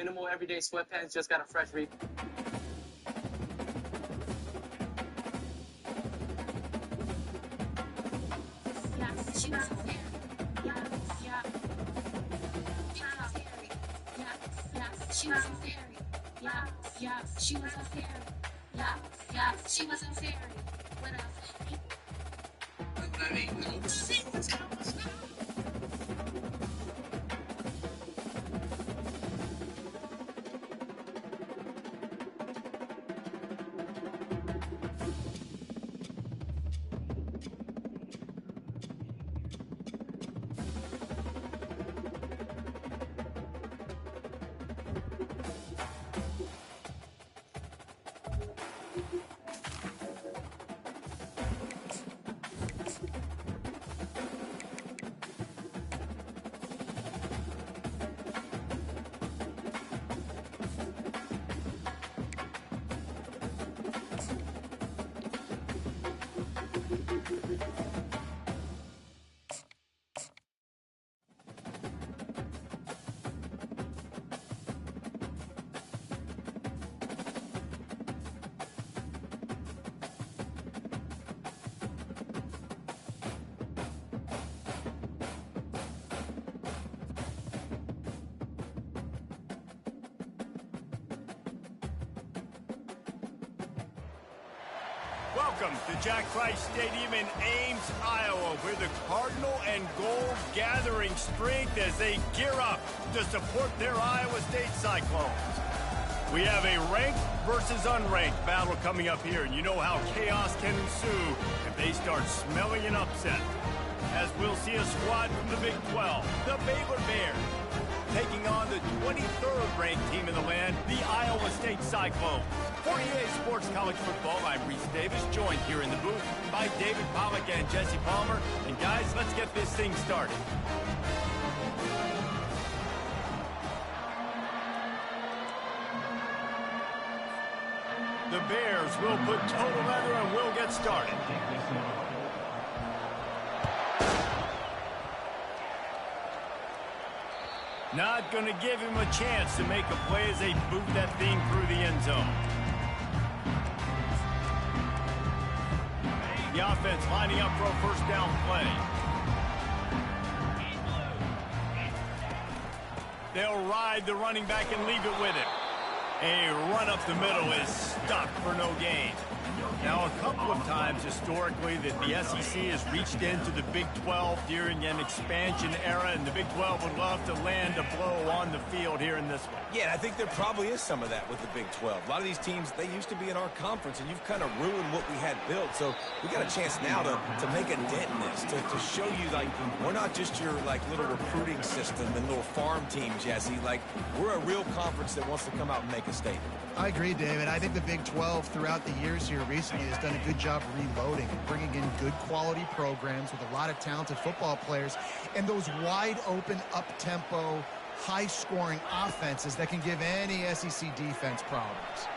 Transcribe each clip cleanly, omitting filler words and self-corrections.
minimal everyday sweatpants, just got a fresh read. She was a fairy. She was a fairy. What else? Welcome to Jack Trice Stadium in Ames, Iowa, where the Cardinal and Gold gathering strength as they gear up to support their Iowa State Cyclones. We have a ranked versus unranked battle coming up here, and you know how chaos can ensue if they start smelling an upset. As we'll see a squad from the Big 12, the Baylor Bears, taking on the 23rd ranked team in the land, the Iowa State Cyclones. For EA Sports College Football, I'm Reese Davis, joined here in the booth by David Pollack and Jesse Palmer. And guys, let's get this thing started. The Bears will put total leather and we'll get started. Not going to give him a chance to make a play as they boot that thing through the end zone. The offense lining up for a first down play. They'll ride the running back and leave it with it. A run up the middle is stuck for no gain. Now, a couple of times historically that the SEC has reached into the Big 12 during an expansion era, and the Big 12 would love to land a blow on the field here in this one. Yeah, I think there probably is some of that with the Big 12. A lot of these teams, they used to be in our conference, and you've kind of ruined what we had built. So we got a chance now to make a dent in this, to show you, like, we're not just your, like, little recruiting system and little farm team, Jesse. Like, we're a real conference that wants to come out and make a statement. I agree, David. I think the Big 12 throughout the years here recently has done a good job reloading and bringing in good quality programs with a lot of talented football players and those wide open, up-tempo, high-scoring offenses that can give any SEC defense problems.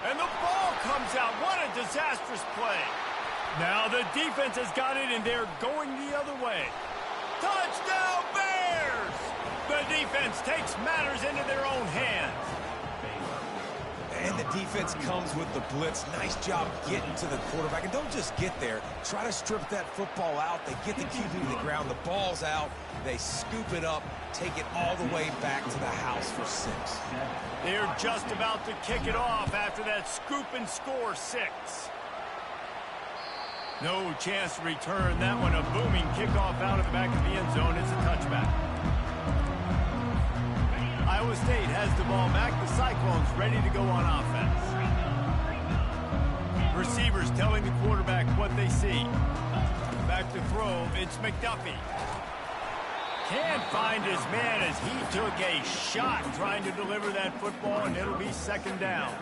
And the ball comes out. What a disastrous play. Now the defense has got it, and they're going the other way. Touchdown, Bears! The defense takes matters into their own hands. And the defense comes with the blitz. Nice job getting to the quarterback. And don't just get there. Try to strip that football out. They get the QB to the ground. The ball's out. They scoop it up, take it all the way back to the house for 6. They're just about to kick it off after that scoop and score 6. No chance to return that one. A booming kickoff out of the back of the end zone. It's a touchback. Iowa State has the ball back. The Cyclones ready to go on offense. Receivers telling the quarterback what they see. Back to throw. It's McDuffie. Can't find his man as he took a shot trying to deliver that football, and it'll be second down.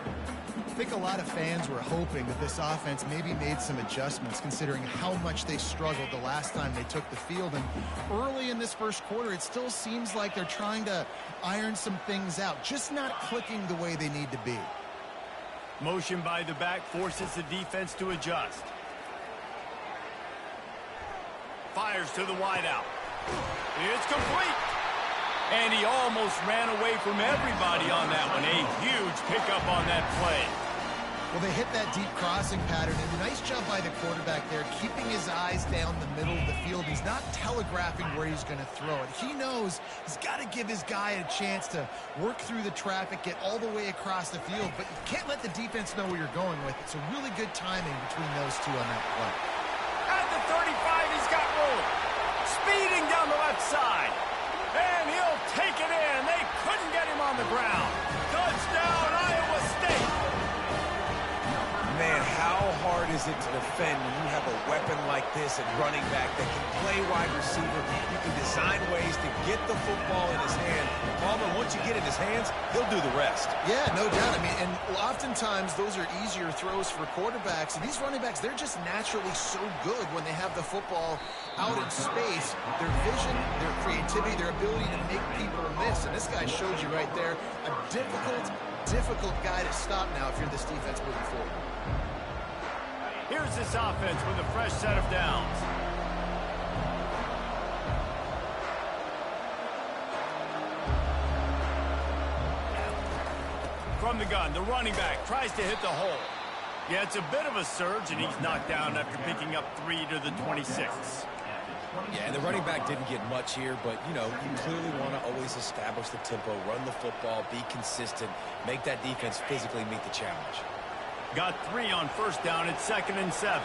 I think a lot of fans were hoping that this offense maybe made some adjustments considering how much they struggled the last time they took the field. And early in this first quarter, it still seems like they're trying to iron some things out, just not clicking the way they need to be. Motion by the back forces the defense to adjust. Fires to the wideout. It's complete. And he almost ran away from everybody on that one. A huge pickup on that play. Well, they hit that deep crossing pattern, and nice job by the quarterback there, keeping his eyes down the middle of the field. He's not telegraphing where he's going to throw it. He knows he's got to give his guy a chance to work through the traffic, get all the way across the field, but you can't let the defense know where you're going with it. So really good timing between those two on that play. At the 35, he's got room. Speeding down the left side. And he'll take it in. They couldn't get him on the ground. Touchdown, Iowa State. Man, how hard is it to defend when you have a weapon like this at running back that can play wide receiver? You can design ways to get the football in his hand. Palmer, once you get it in his hands, he'll do the rest. Yeah, no doubt. I mean, and oftentimes those are easier throws for quarterbacks. And these running backs, they're just naturally so good when they have the football out in space. Their vision, their creativity, their ability to make people miss. And this guy showed you right there a difficult guy to stop now if you're this defense moving forward. Here's this offense with a fresh set of downs. From the gun, the running back tries to hit the hole. Yeah, it's a bit of a surge, and he's knocked down after picking up 3 to the 26. Yeah, and the running back didn't get much here, but, you know, you clearly want to always establish the tempo, run the football, be consistent, make that defense physically meet the challenge. Got 3 on first down at 2nd and 7.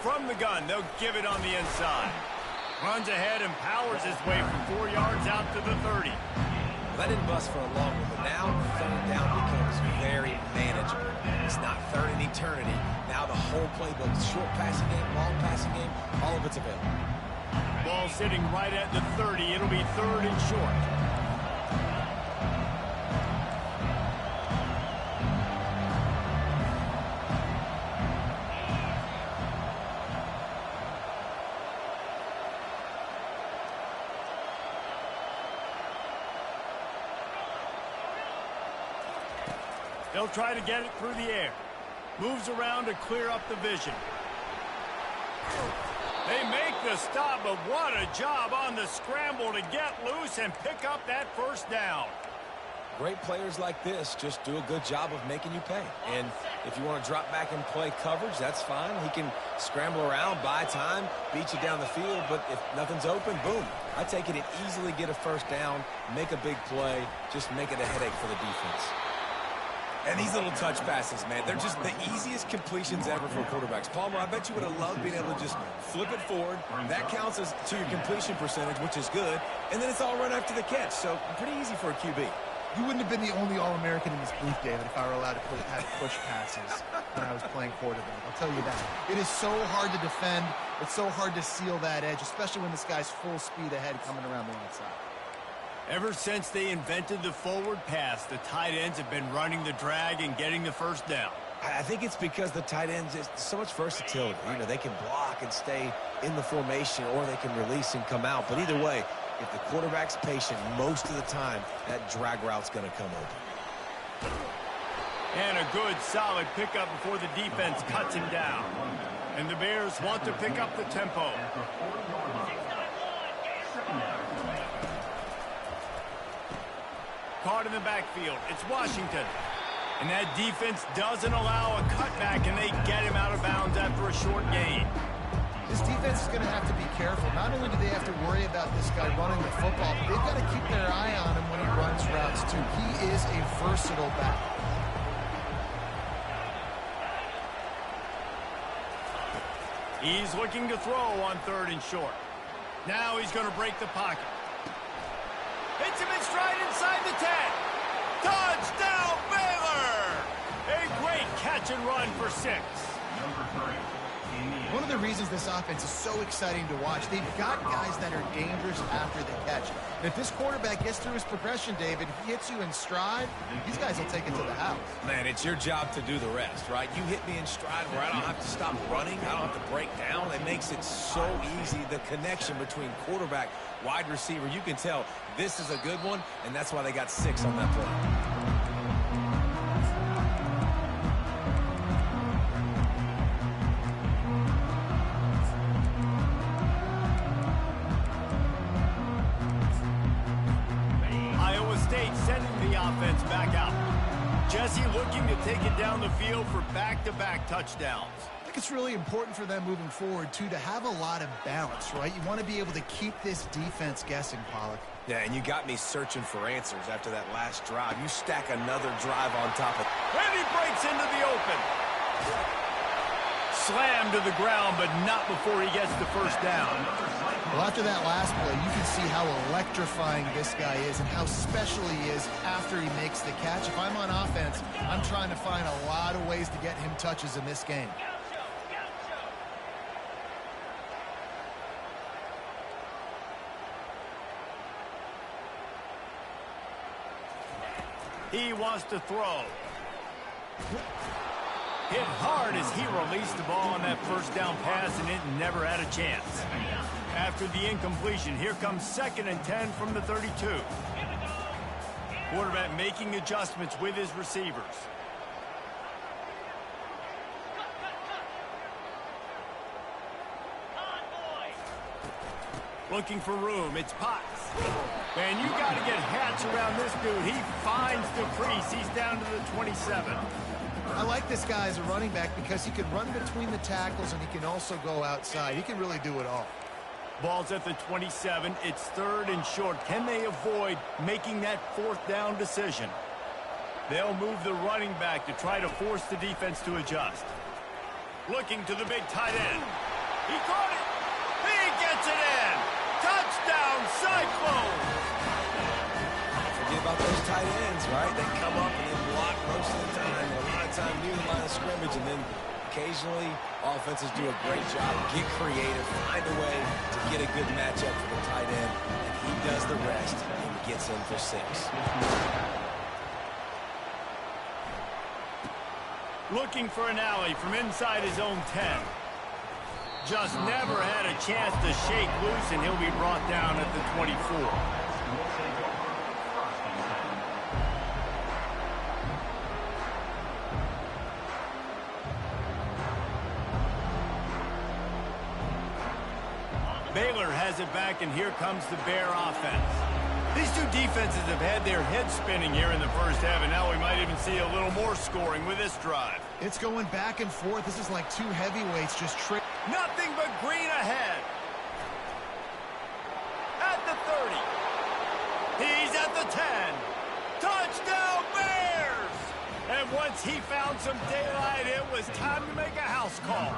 From the gun, they'll give it on the inside. Runs ahead and powers his way from 4 yards out to the 30. That didn't bust for a long one, but now 3rd down becomes very manageable. It's not third in eternity. Now the whole playbook, short passing game, long passing game, all of it's available. Ball sitting right at the 30. It'll be 3rd and short. They'll try to get it through the air. Moves around to clear up the vision. They make the stop, but what a job on the scramble to get loose and pick up that first down. Great players like this just do a good job of making you pay. And if you want to drop back and play coverage, that's fine. He can scramble around, buy time, beat you down the field, but if nothing's open, boom. I take it and easily get a first down, make a big play, just make it a headache for the defense. And these little touch passes, man, they're just the easiest completions ever for quarterbacks. Palmer, I bet you would have loved being able to just flip it forward. That counts as to your completion percentage, which is good. And then it's all run after the catch. So pretty easy for a QB. You wouldn't have been the only All-American in this booth, David, if I were allowed to have push passes when I was playing quarterback. I'll tell you that. It is so hard to defend. It's so hard to seal that edge, especially when this guy's full speed ahead coming around the outside. Ever since they invented the forward pass, the tight ends have been running the drag and getting the first down. I think it's because the tight ends, there's so much versatility. You know, they can block and stay in the formation, or they can release and come out. But either way, if the quarterback's patient most of the time, that drag route's going to come open. And a good, solid pickup before the defense cuts him down. And the Bears want to pick up the tempo. Caught in the backfield. It's Washington. And that defense doesn't allow a cutback, and they get him out of bounds after a short gain. This defense is going to have to be careful. Not only do they have to worry about this guy running the football, but they've got to keep their eye on him when he runs routes, too. He is a versatile back. He's looking to throw on 3rd and short. Now he's going to break the pocket. Hits him in stride inside the 10. Touchdown, Baylor! A great catch and run for 6. One of the reasons this offense is so exciting to watch, they've got guys that are dangerous after the catch. And if this quarterback gets through his progression, David, he hits you in stride, these guys will take it to the house. Man, it's your job to do the rest, right? You hit me in stride where I don't have to stop running. I don't have to break down. It makes it so easy. The connection between quarterback, wide receiver, you can tell this is a good one, and that's why they got 6 on that play. comes back out. Jesse looking to take it down the field for back-to-back touchdowns. I think it's really important for them moving forward, too, to have a lot of balance, right? You want to be able to keep this defense guessing, Pollack. Yeah, and you got me searching for answers after that last drive. You stack another drive on top of it. And he breaks into the open. Slammed to the ground, but not before he gets the first down. Well, after that last play, you can see how electrifying this guy is and how special he is after he makes the catch. If I'm on offense, I'm trying to find a lot of ways to get him touches in this game. He wants to throw. Hit hard as he released the ball on that first down pass, and it never had a chance. After the incompletion, here comes 2nd and 10 from the 32. Quarterback making adjustments with his receivers. Looking for room, it's Potts. Man, you got to get hats around this dude. He finds the crease. He's down to the 27. I like this guy as a running back because he can run between the tackles and he can also go outside. He can really do it all. Ball's at the 27. It's 3rd and short. Can they avoid making that 4th down decision? They'll move the running back to try to force the defense to adjust. Looking to the big tight end. He caught it. He gets it in. Touchdown, Cyclones. Forget about those tight ends, right? They come up and they block most of the time. A lot of time near the line of scrimmage, and then occasionally offenses do a great job, get creative, find a way to get a good matchup for the tight end, and he does the rest and gets in for 6. Looking for an alley from inside his own 10. Just never had a chance to shake loose, and he'll be brought down at the 24. Baylor has it back, and here comes the Bear offense. These two defenses have had their heads spinning here in the first half, and now we might even see a little more scoring with this drive. It's going back and forth. This is like two heavyweights just trick. Nothing but green ahead. At the 30. He's at the 10. Touchdown, Bears! And once he found some daylight, it was time to make a house call.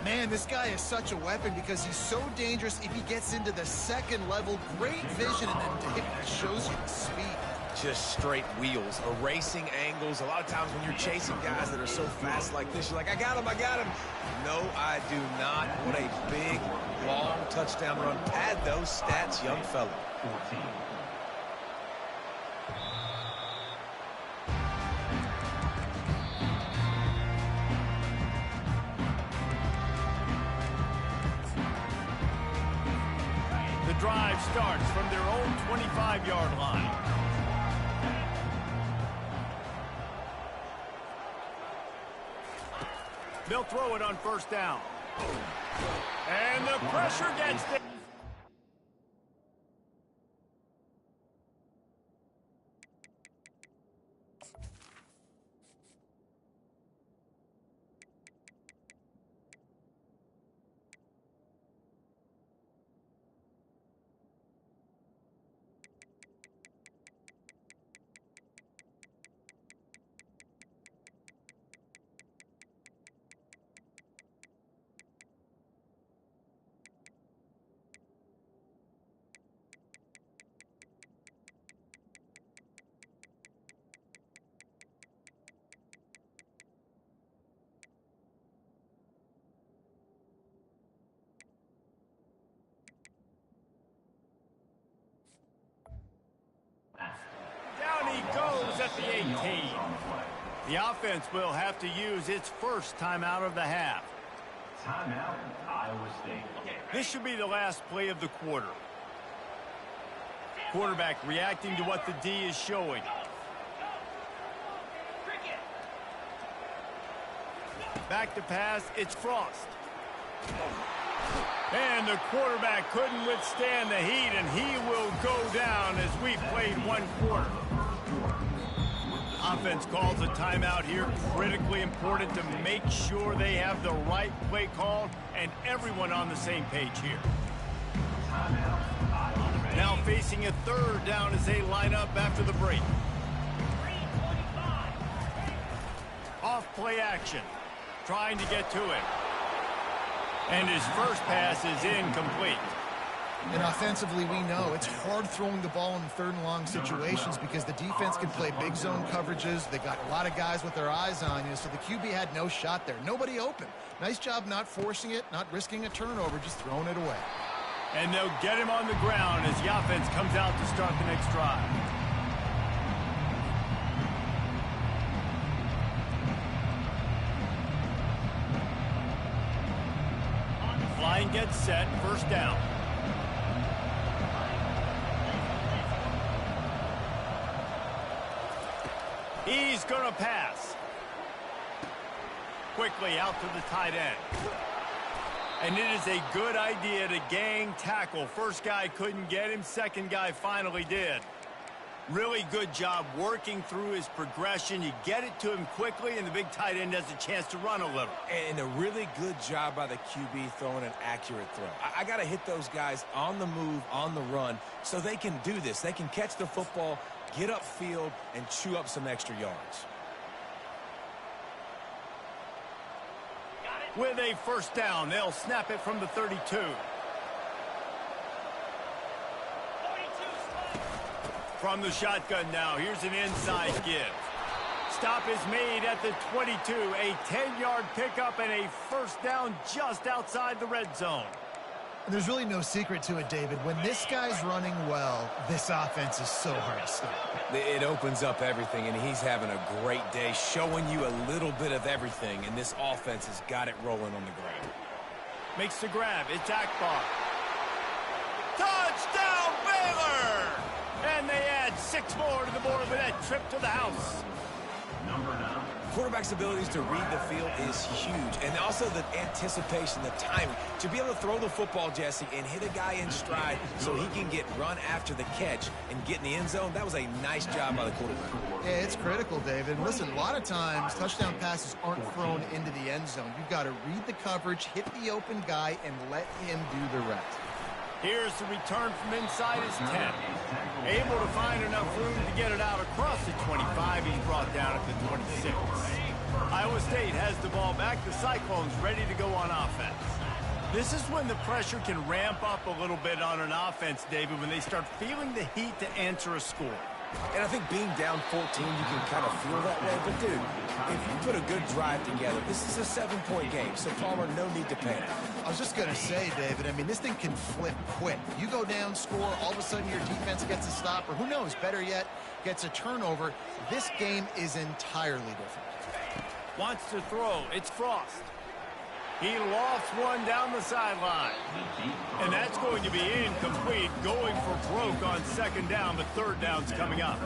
Man, this guy is such a weapon because he's so dangerous if he gets into the 2nd level. Great vision, and then it shows you the speed. Just straight wheels, erasing angles. A lot of times when you're chasing guys that are so fast like this, you're like, I got him, I got him. No, I do not. What a big, long touchdown run. Pad those stats, young fella. 14. The drive starts from their own 25-yard line. They'll throw it on 1st down. And the pressure gets there. Down he goes at the 18. The offense will have to use its first timeout of the half. Timeout, Iowa State. This should be the last play of the quarter. Quarterback reacting to what the D is showing. Back to pass, it's Frost. And the quarterback couldn't withstand the heat, and he will go down as we played 1 quarter. offense calls a timeout here. Critically important to make sure they have the right play called and everyone on the same page here. Now facing a third down as they line up after the break. Off play action. Trying to get to him. And his first pass is incomplete. And offensively, we know it's hard throwing the ball in third and long situations because the defense can play big zone coverages. They got a lot of guys with their eyes on you, so the QB had no shot there. Nobody open. Nice job not forcing it, not risking a turnover, just throwing it away. And they'll get him on the ground as the offense comes out to start the next drive. Line gets set, first down. He's going to pass. Quickly out to the tight end. And it is a good idea to gang tackle. First guy couldn't get him. Second guy finally did. Really good job working through his progression. You get it to him quickly, and the big tight end has a chance to run a little. And a really good job by the QB throwing an accurate throw. I got to hit those guys on the move, on the run, so they can do this. They can catch the football, get upfield, and chew up some extra yards. With a first down, they'll snap it from the 32. From the shotgun now, here's an inside give. Stop is made at the 22. A 10-yard pickup and a first down just outside the red zone. And there's really no secret to it, David. When this guy's running well, this offense is so hard to stop. It opens up everything, and he's having a great day, showing you a little bit of everything, and this offense has got it rolling on the ground. Makes the grab. It's Akbar. Touchdown, Baylor! And they add 6 more to the board with that trip to the house. Quarterback's abilities to read the field is huge, and also the anticipation, the timing. To be able to throw the football, Jesse, and hit a guy in stride so he can get run after the catch and get in the end zone, that was a nice job by the quarterback. Yeah, it's critical, David. Listen, a lot of times touchdown passes aren't thrown into the end zone. You've got to read the coverage, hit the open guy, and let him do the rest. Here's the return from inside his 10. Able to find enough room to get it out across the 25. He's brought down at the 26. Iowa State has the ball back. The Cyclones ready to go on offense. This is when the pressure can ramp up a little bit on an offense, David, when they start feeling the heat to answer a score. And I think being down 14, you can kind of feel that way. But, dude, if you put a good drive together, this is a 7-point game, so Palmer, no need to panic. I was just going to say, David, I mean, this thing can flip quick. You go down, score, all of a sudden your defense gets a stop, or who knows, better yet, gets a turnover. This game is entirely different. Wants to throw. It's Frost. He lofts one down the sideline. And that's going to be incomplete, going for broke on second down, but third down's coming up.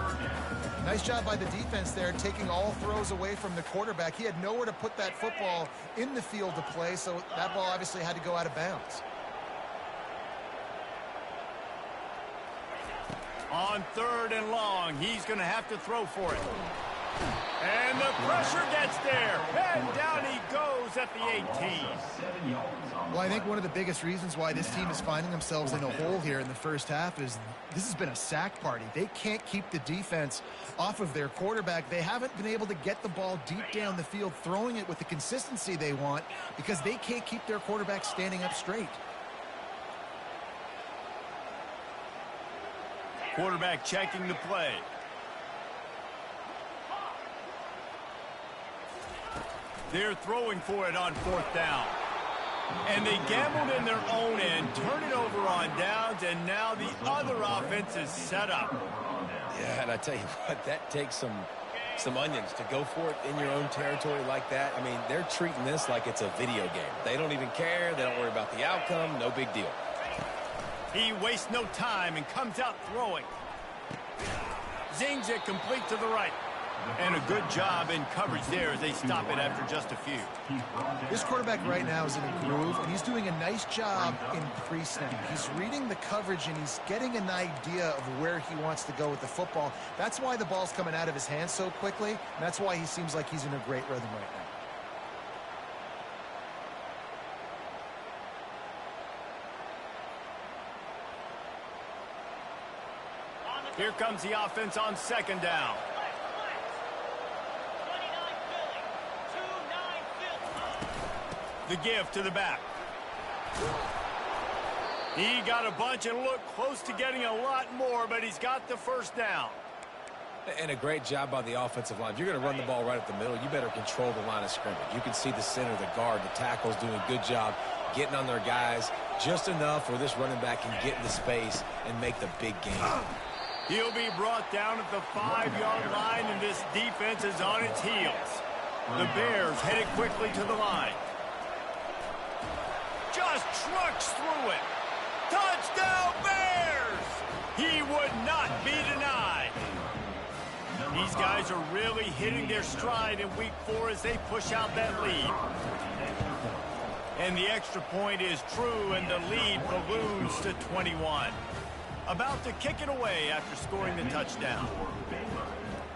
Nice job by the defense there, taking all throws away from the quarterback. He had nowhere to put that football in the field to play, so that ball obviously had to go out of bounds. On third and long, he's going to have to throw for it. And the pressure gets there. And down he goes at the 18. Well, I think one of the biggest reasons why this team is finding themselves in a hole here in the first half is this has been a sack party. They can't keep the defense off of their quarterback. They haven't been able to get the ball deep down the field, throwing it with the consistency they want because they can't keep their quarterback standing up straight. Quarterback checking the play. They're throwing for it on fourth down. And they gambled in their own end, turn it over on downs, and now the other offense is set up. Yeah, and I tell you what, that takes some onions to go for it in your own territory like that. I mean, they're treating this like it's a video game. They don't even care. They don't worry about the outcome. No big deal. He wastes no time and comes out throwing. Zings it complete to the right. And a good job in coverage there as they stop it after just a few. This quarterback right now is in a groove, and he's doing a nice job in pre-snap. He's reading the coverage, and he's getting an idea of where he wants to go with the football. That's why the ball's coming out of his hands so quickly, and that's why he seems like he's in a great rhythm right now. Here comes the offense on second down. The give to the back. He got a bunch and looked close to getting a lot more, but he's got the first down. And a great job by the offensive line. If you're going to run the ball right up the middle, you better control the line of scrimmage. You can see the center, the guard, the tackles doing a good job getting on their guys just enough where this running back can get into space and make the big game. He'll be brought down at the 5-yard line, and this defense is on its heels. The Bears headed quickly to the line. Just trucks through it. Touchdown, Bears! He would not be denied. These guys are really hitting their stride in week 4 as they push out that lead. And the extra point is true, and the lead balloons to 21. About to kick it away after scoring the touchdown.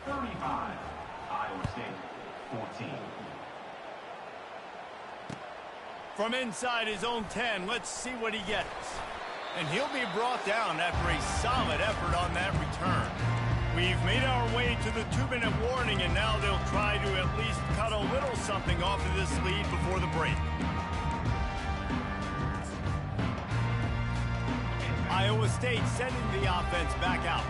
35, Iowa State, 14. From inside his own 10, let's see what he gets. And he'll be brought down after a solid effort on that return. We've made our way to the 2-minute warning, and now they'll try to at least cut a little something off of this lead before the break. Iowa State sending the offense back out.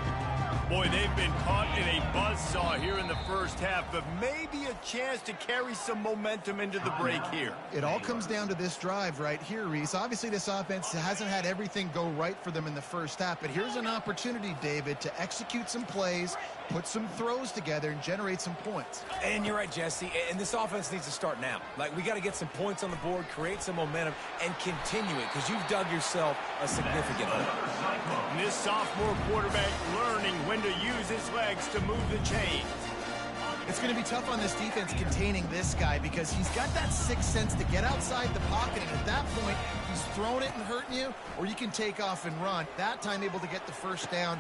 Boy, they've been caught in a buzzsaw here in the first half, but maybe a chance to carry some momentum into the break here. It all comes down to this drive right here, Reese. Obviously, this offense hasn't had everything go right for them in the first half, but here's an opportunity, David, to execute some plays, put some throws together, and generate some points. And you're right, Jesse, and this offense needs to start now. Like, we got to get some points on the board, create some momentum, and continue it, because you've dug yourself a significant hole. And this sophomore quarterback learning when to use his legs to move the chains. It's going to be tough on this defense containing this guy because he's got that sixth sense to get outside the pocket, and at that point, he's throwing it and hurting you, or you can take off and run. That time able to get the first down.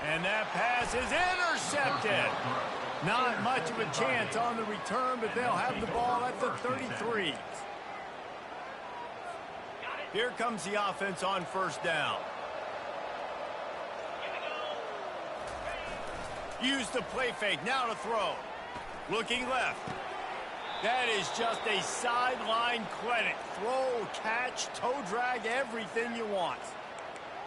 And that pass is intercepted. Not much of a chance on the return, but they'll have the ball at the 33. Here comes the offense on first down. Use the play fake, now to throw. Looking left. That is just a sideline clinic. Throw, catch, toe drag, everything you want.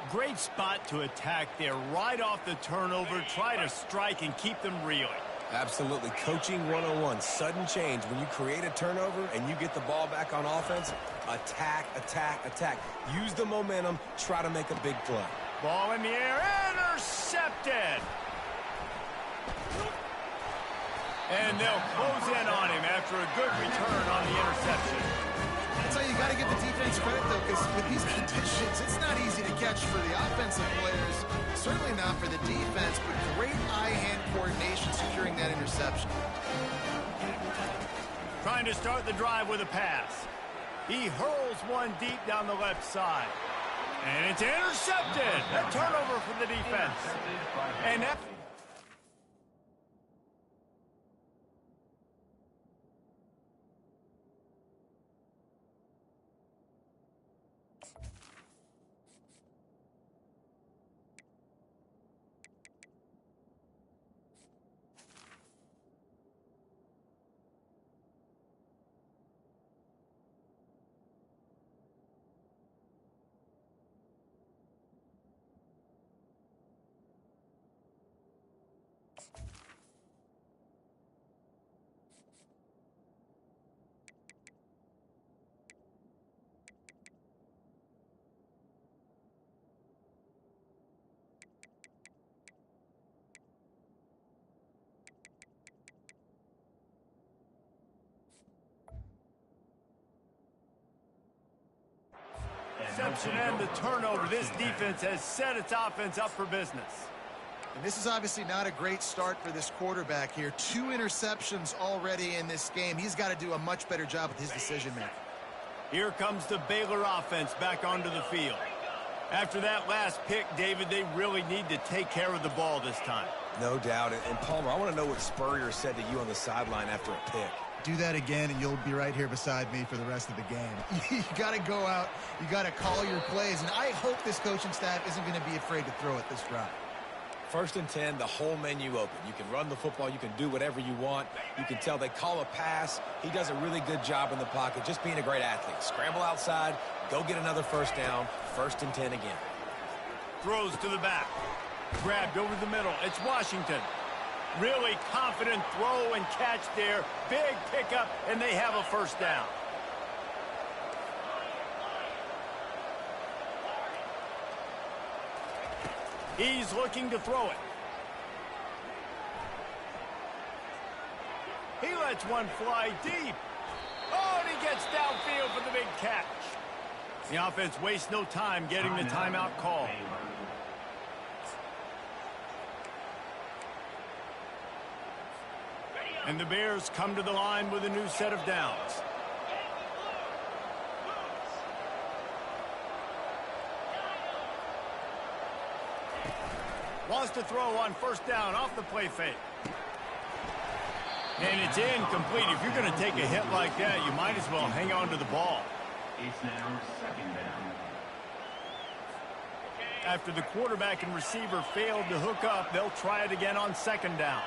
Great spot to attack there right off the turnover. Try to strike and keep them reeling. Absolutely. Coaching 101. Sudden change. When you create a turnover and you get the ball back on offense, attack, attack, attack. Use the momentum. Try to make a big play. Ball in the air. Intercepted. And they'll close in on him after a good return on the interception. That's how you got to give the defense credit, though, because with these conditions, it's not easy to catch for the offensive players. Certainly not for the defense, but great eye-hand coordination securing that interception. Trying to start the drive with a pass. He hurls one deep down the left side. And it's intercepted. A turnover for the defense. And that... Interception and the turnover. This defense has set its offense up for business. And this is obviously not a great start for this quarterback here. 2 interceptions already in this game. He's got to do a much better job with his decision-making. Here comes the Baylor offense back onto the field. After that last pick, David, they really need to take care of the ball this time. No doubt. And Palmer, I want to know what Spurrier said to you on the sideline after a pick. Do that again, and you'll be right here beside me for the rest of the game. You got to go out. You got to call your plays. And I hope this coaching staff isn't going to be afraid to throw it this drive. 1st and 10, the whole menu open. You can run the football. You can do whatever you want. You can tell they call a pass. He does a really good job in the pocket, just being a great athlete. Scramble outside, go get another 1st down, 1st and 10 again. Throws to the back. Grabbed over the middle. It's Washington. Really confident throw and catch there. Big pickup, and they have a 1st down. He's looking to throw it. He lets one fly deep. Oh, and he gets downfield for the big catch. The offense wastes no time getting the timeout call. And the Bears come to the line with a new set of downs. Wants to throw on 1st down off the play fake. And it's incomplete. If you're going to take a hit like that, you might as well hang on to the ball. It's now 2nd down. After the quarterback and receiver failed to hook up, they'll try it again on 2nd down.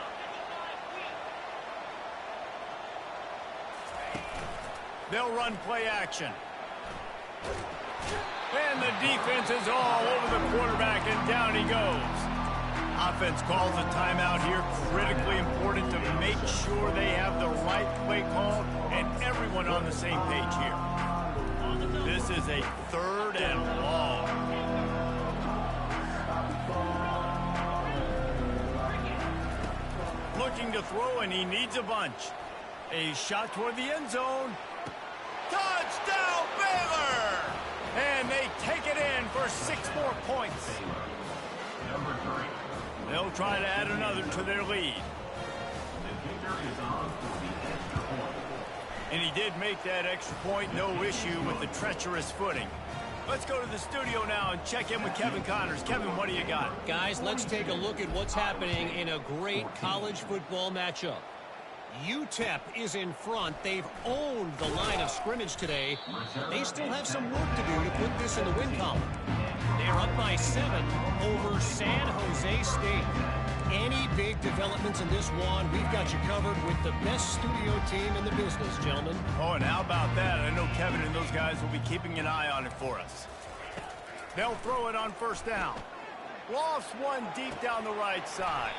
They'll run play action. And the defense is all over the quarterback, and down he goes. Offense calls a timeout here. Critically important to make sure they have the right play call and everyone on the same page here. This is a 3rd and long. Looking to throw, and he needs a bunch. A shot toward the end zone. Touchdown, Baylor! And they take it in for 6 more points. Number 3. They'll try to add another to their lead. The kicker is on for the extra point. And he did make that extra point, no issue with the treacherous footing. Let's go to the studio now and check in with Kevin Connors. Kevin, what do you got? Guys, let's take a look at what's happening in a great college football matchup. UTEP is in front. They've owned the line of scrimmage today. They still have some work to do to put this in the win column. They're up by 7 over San Jose State. Any big developments in this one, we've got you covered with the best studio team in the business, gentlemen. Oh, and how about that? I know Kevin and those guys will be keeping an eye on it for us. They'll throw it on 1st down. Lofts one deep down the right side.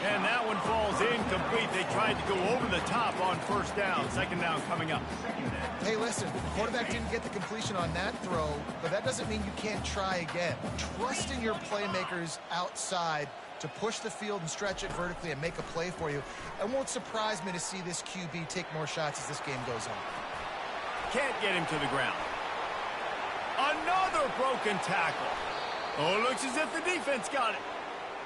And that one falls incomplete. They tried to go over the top on 1st down. 2nd down coming up. Hey, listen, the quarterback didn't get the completion on that throw, but that doesn't mean you can't try again. Trust in your playmakers outside to push the field and stretch it vertically and make a play for you. It won't surprise me to see this QB take more shots as this game goes on. Can't get him to the ground. Another broken tackle. Oh, it looks as if the defense got it.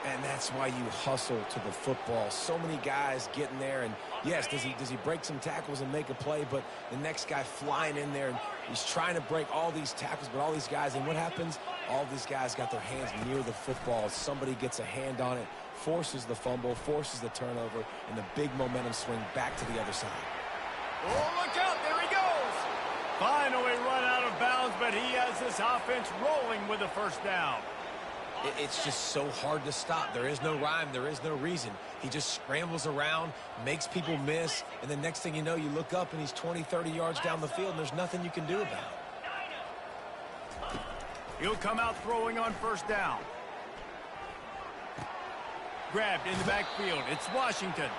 And that's why you hustle to the football. So many guys getting there, and yes, does he break some tackles and make a play, but the next guy flying in there, and he's trying to break all these tackles, but all these guys, and what happens? All these guys got their hands near the football. Somebody gets a hand on it, forces the fumble, forces the turnover, and the big momentum swing back to the other side. Oh, look out, there he goes. Finally run out of bounds, but he has this offense rolling with a 1st down. It's just so hard to stop. There is no rhyme. There is no reason. He just scrambles around, makes people miss, and the next thing you know, you look up and he's 20, 30 yards down the field, and there's nothing you can do about it. He'll come out throwing on 1st down. Grabbed in the backfield. It's Washington.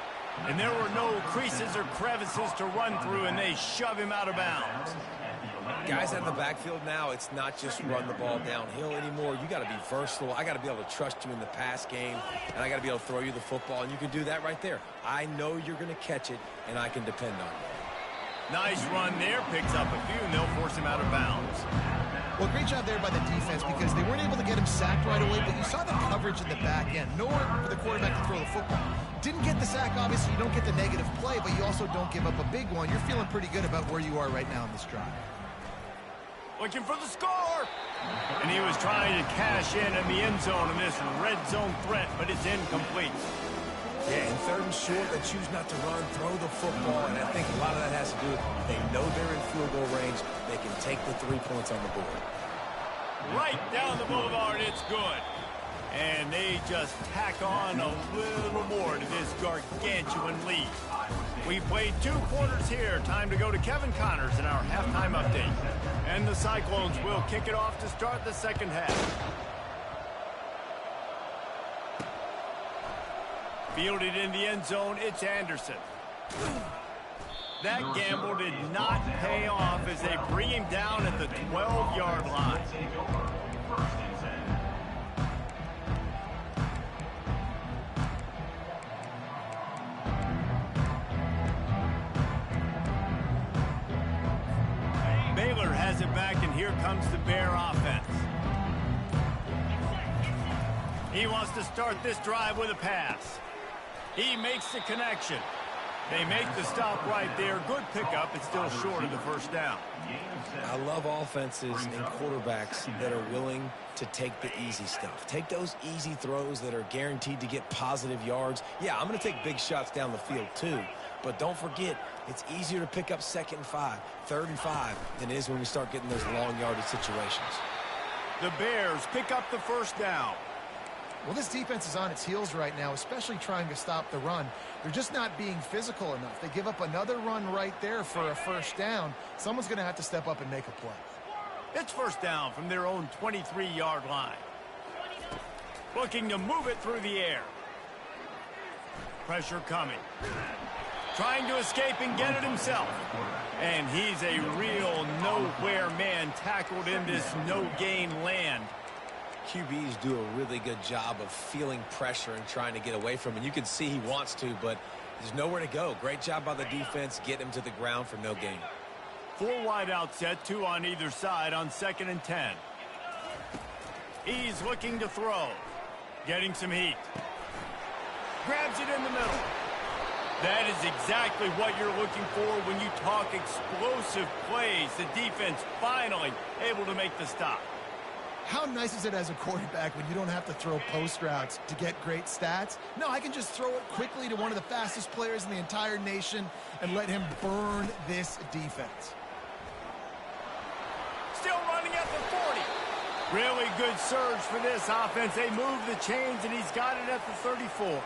And there were no creases or crevices to run through, and they shove him out of bounds. Guys out of the backfield now, it's not just run the ball downhill anymore. You got to be versatile. I got to be able to trust you in the pass game, and I got to be able to throw you the football, and you can do that right there. I know you're going to catch it, and I can depend on it. Nice run there. Picks up a few, and they'll force him out of bounds. Well, great job there by the defense because they weren't able to get him sacked right away, but you saw the coverage in the back end. Nowhere for the quarterback to throw the football. Didn't get the sack, obviously. You don't get the negative play, but you also don't give up a big one. You're feeling pretty good about where you are right now in this drive. Looking for the score. And he was trying to cash in the end zone in this red zone threat, but it's incomplete. Yeah, in 3rd and short, they choose not to run, throw the football, and I think a lot of that has to do with they know they're in field goal range. They can take the 3 points on the board. Right down the boulevard, it's good. And they just tack on a little more to this gargantuan lead. We played 2 quarters here. Time to go to Kevin Connors in our halftime update. And the Cyclones will kick it off to start the second half. Fielded in the end zone, it's Anderson. That gamble did not pay off as they bring him down at the 12-yard line. Baylor has it back, and here comes the Bear offense. He wants to start this drive with a pass. He makes the connection. They make the stop right there. Good pickup. It's still short of the first down. I love offenses and quarterbacks that are willing to take the easy stuff. Take those easy throws that are guaranteed to get positive yards. Yeah, I'm going to take big shots down the field too. But don't forget, it's easier to pick up 2nd and 5, 3rd and 5 than it is when we start getting those long yardage situations. The Bears pick up the first down. Well, this defense is on its heels right now, especially trying to stop the run. They're just not being physical enough. They give up another run right there for a first down. Someone's going to have to step up and make a play. It's first down from their own 23-yard line. Looking to move it through the air. Pressure coming. Trying to escape and get it himself. And he's a real nowhere man tackled in this no-gain land. QBs do a really good job of feeling pressure and trying to get away from it. You can see he wants to, but there's nowhere to go. Great job by the defense, getting him to the ground for no gain. 4 wide out set, 2 on either side on 2nd and 10. He's looking to throw. Getting some heat. Grabs it in the middle. That is exactly what you're looking for when you talk explosive plays. The defense finally able to make the stop. How nice is it as a quarterback when you don't have to throw post routes to get great stats? No, I can just throw it quickly to one of the fastest players in the entire nation and let him burn this defense. Still running at the 40. Really good surge for this offense. They move the chains, and he's got it at the 34.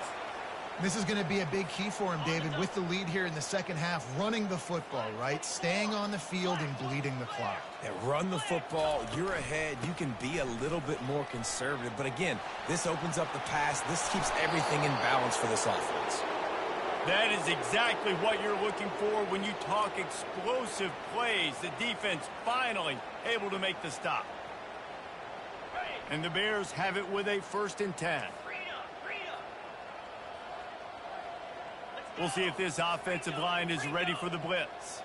This is going to be a big key for him, David, with the lead here in the second half, running the football, right? Staying on the field and bleeding the clock. Yeah, run the football. You're ahead. You can be a little bit more conservative. But again, this opens up the pass. This keeps everything in balance for this offense. That is exactly what you're looking for when you talk explosive plays. The defense finally able to make the stop. And the Bears have it with a 1st and 10. We'll see if this offensive line is ready for the blitz.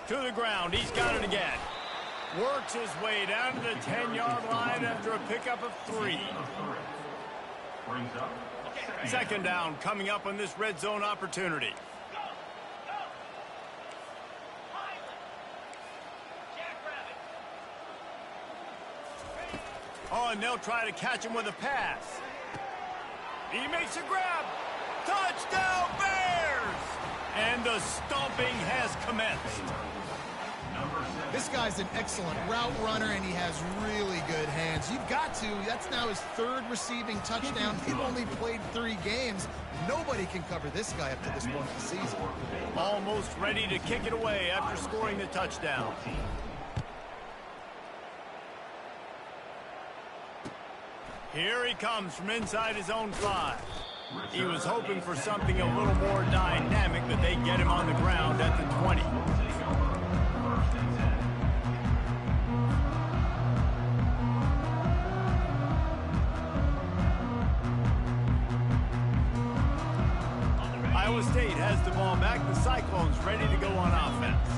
To the ground. He's got it again. Works his way down to the 10-yard line after a pickup of 3. 2nd down coming up on this red zone opportunity. Oh, and they'll try to catch him with a pass. He makes a grab. Touchdown, Bears! And the stomping has commenced. This guy's an excellent route runner, and he has really good hands. You've got to. That's now his 3rd receiving touchdown. He's only played 3 games. Nobody can cover this guy up to this point in the season. Almost ready to kick it away after scoring the touchdown. Here he comes from inside his own 5. He was hoping for something a little more dynamic, but they get him on the ground at the 20. Iowa State has the ball back, the Cyclones ready to go on offense.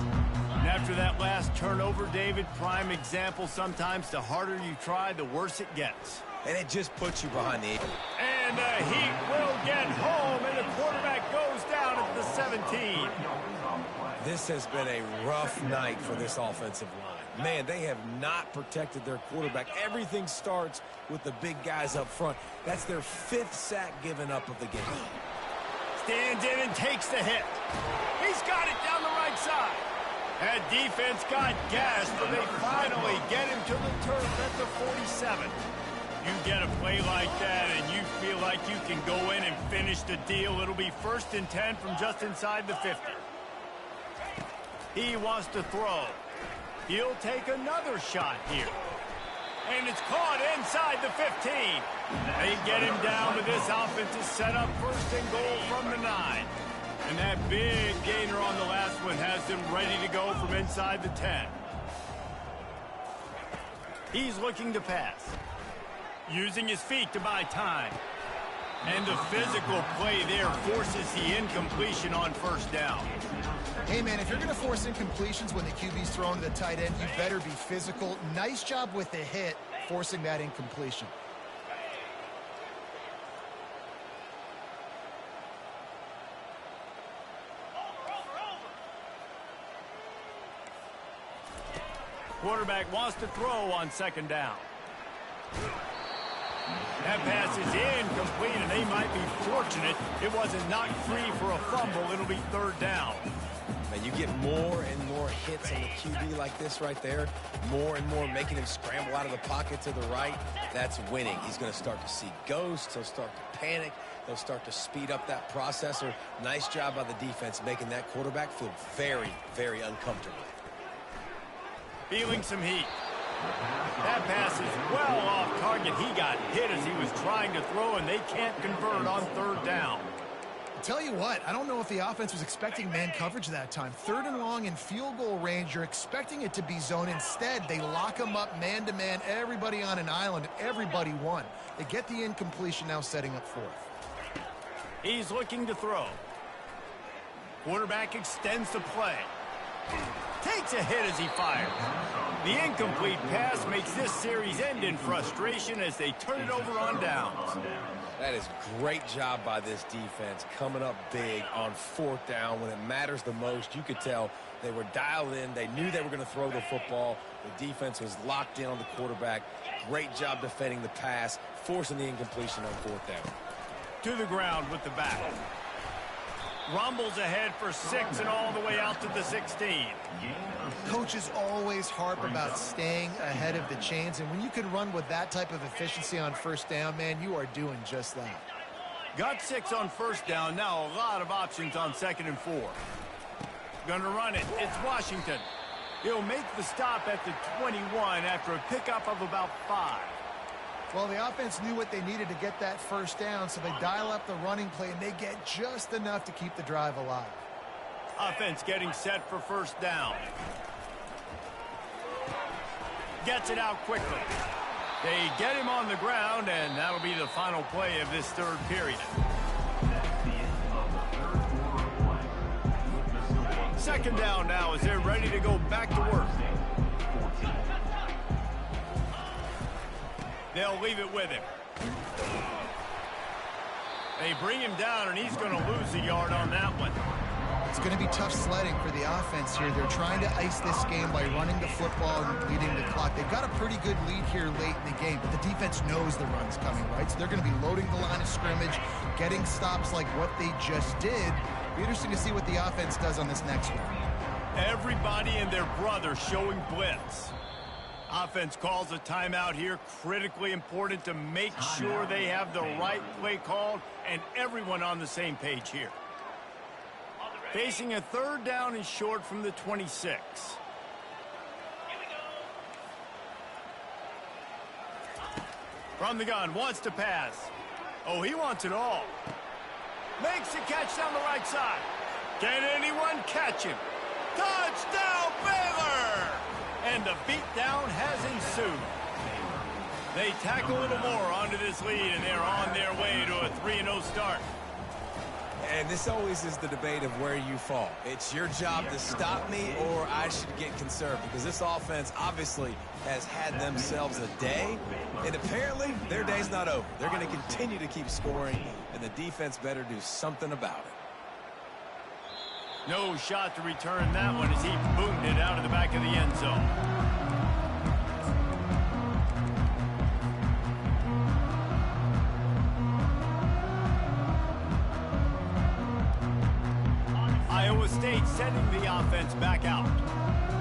And after that last turnover, David, prime example, sometimes the harder you try, the worse it gets. And it just puts you behind the 8. And the Heat will get home, and the quarterback goes down at the 17. This has been a rough night for this offensive line. Man, they have not protected their quarterback. Everything starts with the big guys up front. That's their 5th sack given up of the game. Stands in and takes the hit. He's got it down the right side. That defense got gassed, but they finally get him to the turf at the 47. You get a play like that and you feel like you can go in and finish the deal. It'll be 1st and 10 from just inside the 50. He wants to throw. He'll take another shot here. And it's caught inside the 15. They get him down, but this offense is set up 1st and goal from the 9. And that big gainer on the last one has them ready to go from inside the 10. He's looking to pass. Using his feet to buy time. And the physical play there forces the incompletion on 1st down. Hey, man, if you're going to force incompletions when the QB's throwing to the tight end, you better be physical. Nice job with the hit, forcing that incompletion. Quarterback wants to throw on 2nd down. That pass is incomplete, and they might be fortunate it wasn't knocked free for a fumble. It'll be 3rd down. And you get more and more hits on the QB like this right there, more and more making him scramble out of the pocket to the right. That's winning. He's going to start to see ghosts. He'll start to panic. They'll start to speed up that processor. Nice job by the defense making that quarterback feel very, very uncomfortable. Feeling some heat. That pass is well off target. He got hit as he was trying to throw, and they can't convert on 3rd down. Tell you what, I don't know if the offense was expecting man coverage that time. 3rd and long in field goal range, you're expecting it to be zone. Instead, they lock them up man-to-man, everybody on an island, everybody won. They get the incompletion, now setting up 4th. He's looking to throw. Quarterback extends the play. Takes a hit as he fires. The incomplete pass makes this series end in frustration as they turn it over on downs. That is great job by this defense, coming up big on 4th down when it matters the most. You could tell they were dialed in. They knew they were going to throw the football. The defense was locked in on the quarterback. Great job defending the pass, forcing the incompletion on 4th down. To the ground with the back. Rumbles ahead for 6 and all the way out to the 16. Coaches always harp about staying ahead of the chains, and when you can run with that type of efficiency on 1st down, man, you are doing just that. Got 6 on 1st down. Now a lot of options on 2nd and 4. Gonna run it. It's Washington. He'll make the stop at the 21 after a pickup of about 5. Well, the offense knew what they needed to get that 1st down, so they dial up the running play, and they get just enough to keep the drive alive. Offense getting set for 1st down. Gets it out quickly. They get him on the ground, and that'll be the final play of this 3rd period. 2nd down now as they're ready to go back to work. They'll leave it with him. They bring him down, and he's going to lose a yard on that one. It's going to be tough sledding for the offense here. They're trying to ice this game by running the football and leading the clock. They've got a pretty good lead here late in the game, but the defense knows the run's coming, right? So they're going to be loading the line of scrimmage, getting stops like what they just did. Be interesting to see what the offense does on this next one. Everybody and their brother showing blitz. Offense calls a timeout here. Critically important to make sure they have the right play called and everyone on the same page here. Facing a 3rd down and short from the 26. From the gun, wants to pass. Oh, he wants it all. Makes the catch down the right side. Can anyone catch him? Touchdown, Baylor! And the beatdown has ensued. They tack a little more onto this lead, and they're on their way to a 3-0 start. And this always is the debate of where you fall. It's your job to stop me, or I should get conservative, because this offense obviously has had themselves a day, and apparently their day's not over. They're going to continue to keep scoring, and the defense better do something about it. No shot to return that one as he boomed it out of the back of the end zone. Iowa State sending the offense back out.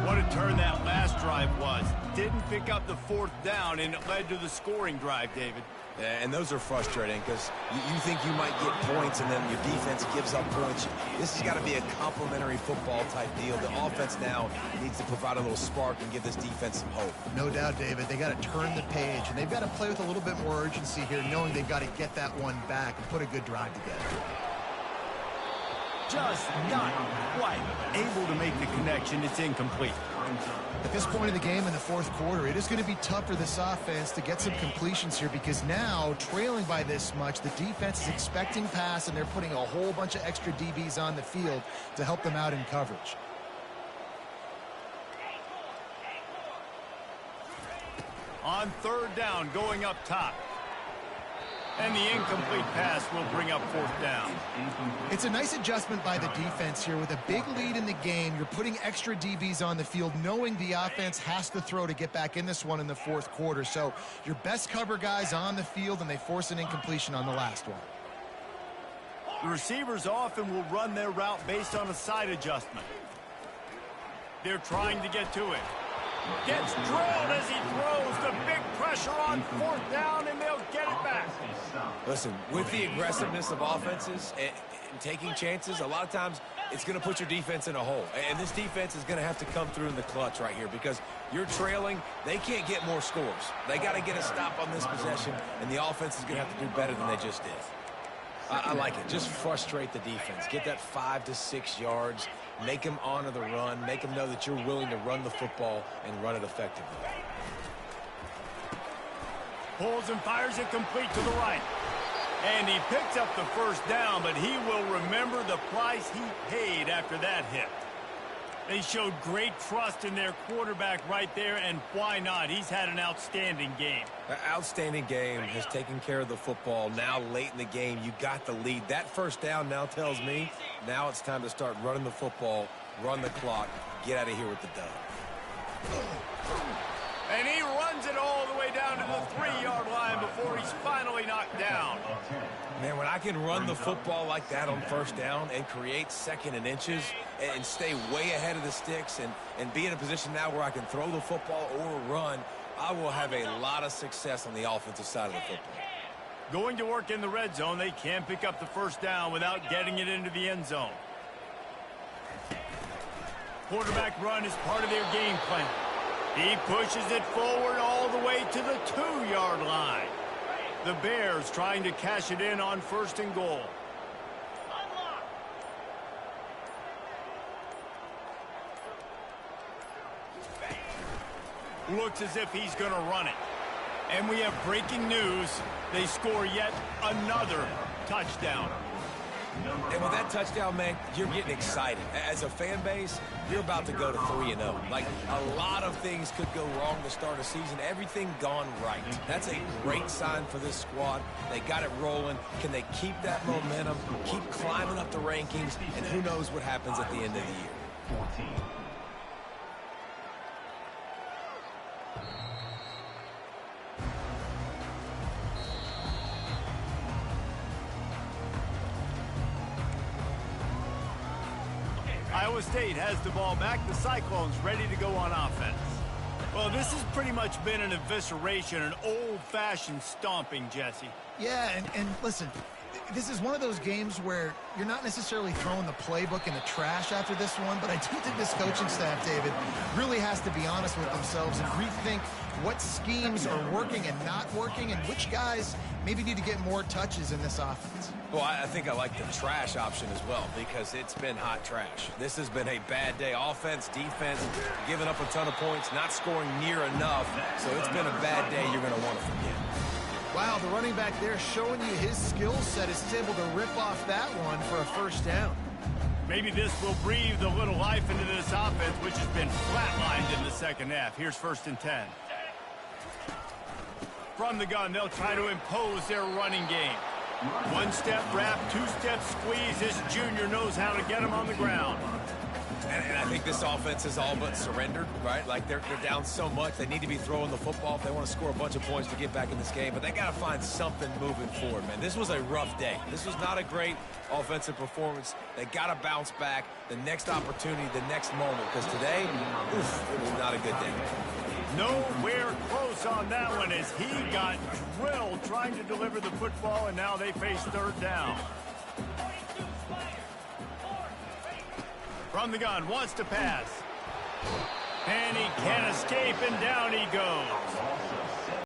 What a turn that last drive was. Didn't pick up the 4th down, and it led to the scoring drive, David. And those are frustrating because you think you might get points and then your defense gives up points. This has got to be a complementary football type deal. The offense now needs to provide a little spark and give this defense some hope. No doubt, David. They got to turn the page, and they've got to play with a little bit more urgency here, knowing they've got to get that one back and put a good drive together. Just not quite able to make the connection. It's incomplete. At this point in the game in the 4th quarter, it is going to be tough for this offense to get some completions here, because now, trailing by this much, the defense is expecting pass, and they're putting a whole bunch of extra DBs on the field to help them out in coverage. On 3rd down, going up top. And the incomplete pass will bring up 4th down. It's a nice adjustment by the defense here. With a big lead in the game, you're putting extra DBs on the field, knowing the offense has to throw to get back in this one in the 4th quarter. So your best cover guys on the field, and they force an incompletion on the last one. The receivers often will run their route based on a side adjustment. They're trying to get to it. Gets drilled as he throws. The big pressure on 4th down, and they'll get it back. Listen, with the aggressiveness of offenses and taking chances, a lot of times it's going to put your defense in a hole. And this defense is going to have to come through in the clutch right here, because you're trailing. They can't get more scores. They got to get a stop on this possession, and the offense is going to have to do better than they just did. I like it. Just frustrate the defense. Get that 5 to 6 yards. Make them honor the run. Make them know that you're willing to run the football and run it effectively. Pulls and fires it complete to the right. And he picks up the 1st down, but he will remember the price he paid after that hit. They showed great trust in their quarterback right there, and why not? He's had an outstanding game. An outstanding game, has taken care of the football. Now late in the game, you got the lead. That 1st down now tells me now it's time to start running the football, run the clock, get out of here with the dub. And he runs it all the way down to the 3-yard line before he's finally knocked down. Man, when I can run the football like that on 1st down and create 2nd and inches and stay way ahead of the sticks and be in a position now where I can throw the football or run, I will have a lot of success on the offensive side of the football. Going to work in the red zone, they can't pick up the 1st down without getting it into the end zone. Quarterback run is part of their game plan. He pushes it forward all the way to the 2-yard line. The Bears trying to cash it in on 1st and goal. Looks as if he's going to run it. And we have breaking news. They score yet another touchdown. And with that touchdown, man, you're getting excited. As a fan base, you're about to go to 3-0. Like, a lot of things could go wrong to start a season. Everything gone right. That's a great sign for this squad. They got it rolling. Can they keep that momentum, keep climbing up the rankings, and who knows what happens at the end of the year. 14. Iowa State has the ball back. The Cyclones ready to go on offense. Well, this has pretty much been an evisceration, an old-fashioned stomping, Jesse. Yeah, and listen, this is one of those games where you're not necessarily throwing the playbook in the trash after this one, but I do think this coaching staff, David, really has to be honest with themselves and rethink what schemes are working and not working, and which guys maybe need to get more touches in this offense. Well, I think I like the trash option as well, because it's been hot trash. This has been a bad day. Offense, defense, giving up a ton of points, not scoring near enough. So it's been a bad day you're going to want to forget. Wow, the running back there showing you his skill set is able to rip off that one for a first down. Maybe this will breathe a little life into this offense, which has been flatlined in the second half. Here's 1st and 10. From the gun, they'll try to impose their running game. One-step wrap, two-step squeeze. This junior knows how to get him on the ground. And I think this offense is all but surrendered, right? Like they're down so much, they need to be throwing the football if they want to score a bunch of points to get back in this game. But they got to find something moving forward, man. This was a rough day. This was not a great offensive performance. They got to bounce back the next opportunity, the next moment. Because today, oof, it was not a good day. Nowhere close on that one as he got drilled trying to deliver the football, and now they face 3rd down. From the gun, wants to pass. And he can't escape, and down he goes.